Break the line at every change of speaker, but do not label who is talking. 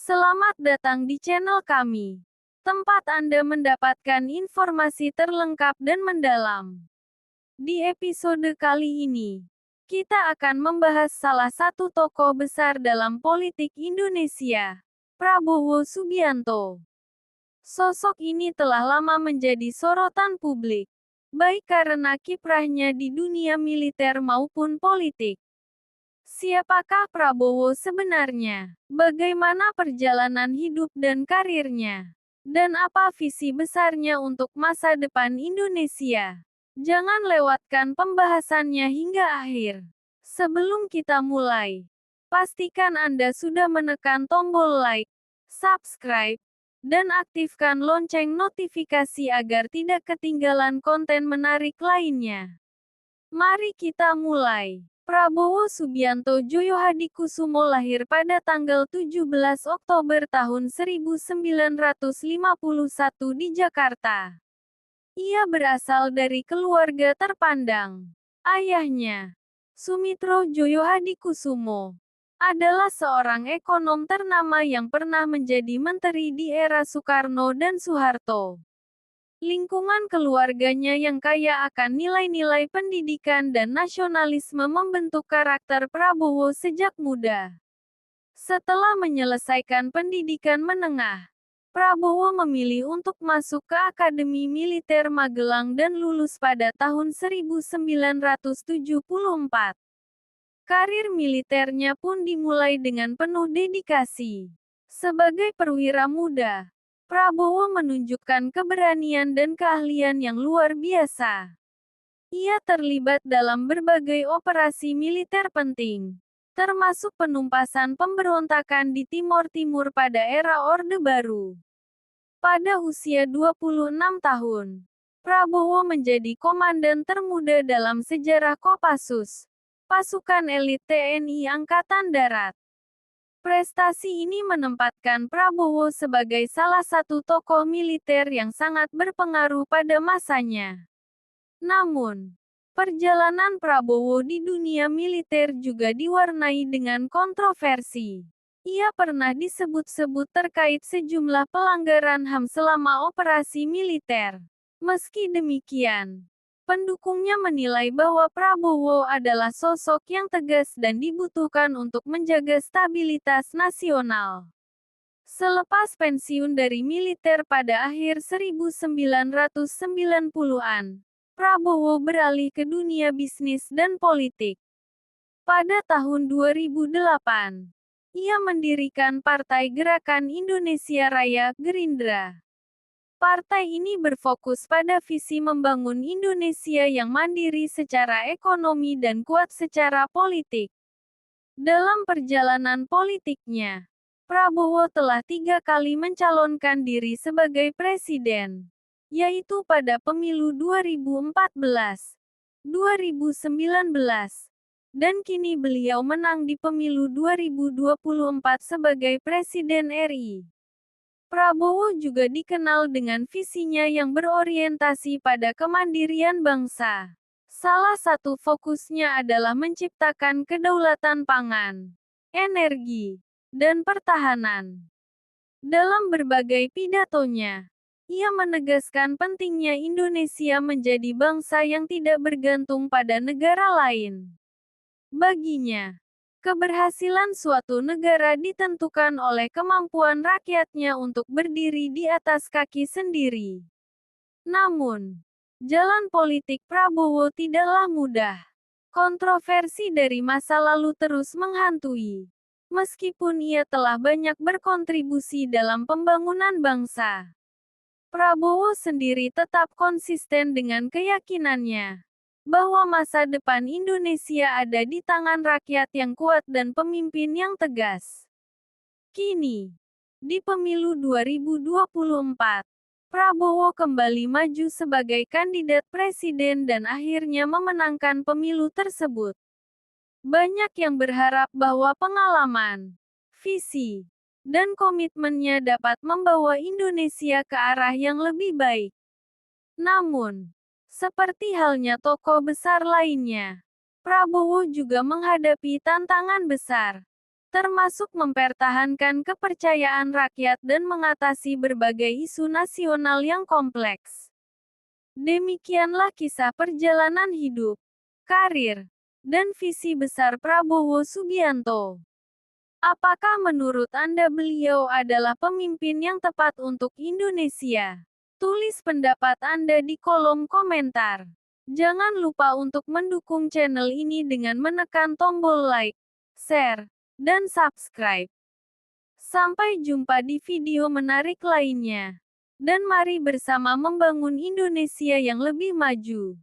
Selamat datang di channel kami, tempat Anda mendapatkan informasi terlengkap dan mendalam. Di episode kali ini, kita akan membahas salah satu tokoh besar dalam politik Indonesia, Prabowo Subianto. Sosok ini telah lama menjadi sorotan publik, baik karena kiprahnya di dunia militer maupun politik. Siapakah Prabowo sebenarnya? Bagaimana perjalanan hidup dan karirnya? Dan apa visi besarnya untuk masa depan Indonesia? Jangan lewatkan pembahasannya hingga akhir. Sebelum kita mulai, pastikan Anda sudah menekan tombol like, subscribe, dan aktifkan lonceng notifikasi agar tidak ketinggalan konten menarik lainnya. Mari kita mulai. Prabowo Subianto Djoyohadikusumo lahir pada tanggal 17 Oktober tahun 1951 di Jakarta. Ia berasal dari keluarga terpandang. Ayahnya, Sumitro Djoyohadikusumo, adalah seorang ekonom ternama yang pernah menjadi menteri di era Soekarno dan Soeharto. Lingkungan keluarganya yang kaya akan nilai-nilai pendidikan dan nasionalisme membentuk karakter Prabowo sejak muda. Setelah menyelesaikan pendidikan menengah, Prabowo memilih untuk masuk ke Akademi Militer Magelang dan lulus pada tahun 1974. Karir militernya pun dimulai dengan penuh dedikasi. Sebagai perwira muda, Prabowo menunjukkan keberanian dan keahlian yang luar biasa. Ia terlibat dalam berbagai operasi militer penting, termasuk penumpasan pemberontakan di Timor Timur pada era Orde Baru. Pada usia 26 tahun, Prabowo menjadi komandan termuda dalam sejarah Kopassus, pasukan elit TNI Angkatan Darat. Prestasi ini menempatkan Prabowo sebagai salah satu tokoh militer yang sangat berpengaruh pada masanya. Namun, perjalanan Prabowo di dunia militer juga diwarnai dengan kontroversi. Ia pernah disebut-sebut terkait sejumlah pelanggaran HAM selama operasi militer. Meski demikian, pendukungnya menilai bahwa Prabowo adalah sosok yang tegas dan dibutuhkan untuk menjaga stabilitas nasional. Selepas pensiun dari militer pada akhir 1990-an, Prabowo beralih ke dunia bisnis dan politik. Pada tahun 2008, ia mendirikan Partai Gerakan Indonesia Raya (Gerindra). Partai ini berfokus pada visi membangun Indonesia yang mandiri secara ekonomi dan kuat secara politik. Dalam perjalanan politiknya, Prabowo telah 3 kali mencalonkan diri sebagai presiden, yaitu pada pemilu 2014, 2019, dan kini beliau menang di pemilu 2024 sebagai Presiden RI. Prabowo juga dikenal dengan visinya yang berorientasi pada kemandirian bangsa. Salah satu fokusnya adalah menciptakan kedaulatan pangan, energi, dan pertahanan. Dalam berbagai pidatonya, ia menegaskan pentingnya Indonesia menjadi bangsa yang tidak bergantung pada negara lain. Baginya, keberhasilan suatu negara ditentukan oleh kemampuan rakyatnya untuk berdiri di atas kaki sendiri. Namun, jalan politik Prabowo tidaklah mudah. Kontroversi dari masa lalu terus menghantui. Meskipun ia telah banyak berkontribusi dalam pembangunan bangsa, Prabowo sendiri tetap konsisten dengan keyakinannya bahwa masa depan Indonesia ada di tangan rakyat yang kuat dan pemimpin yang tegas. Kini, di pemilu 2024, Prabowo kembali maju sebagai kandidat presiden dan akhirnya memenangkan pemilu tersebut. Banyak yang berharap bahwa pengalaman, visi, dan komitmennya dapat membawa Indonesia ke arah yang lebih baik. Namun, seperti halnya tokoh besar lainnya, Prabowo juga menghadapi tantangan besar. termasuk mempertahankan kepercayaan rakyat dan mengatasi berbagai isu nasional yang kompleks. Demikianlah kisah perjalanan hidup, karir, dan visi besar Prabowo Subianto. Apakah menurut Anda beliau adalah pemimpin yang tepat untuk Indonesia? Tulis pendapat Anda di kolom komentar. Jangan lupa untuk mendukung channel ini dengan menekan tombol like, share, dan subscribe. Sampai jumpa di video menarik lainnya. Dan mari bersama membangun Indonesia yang lebih maju.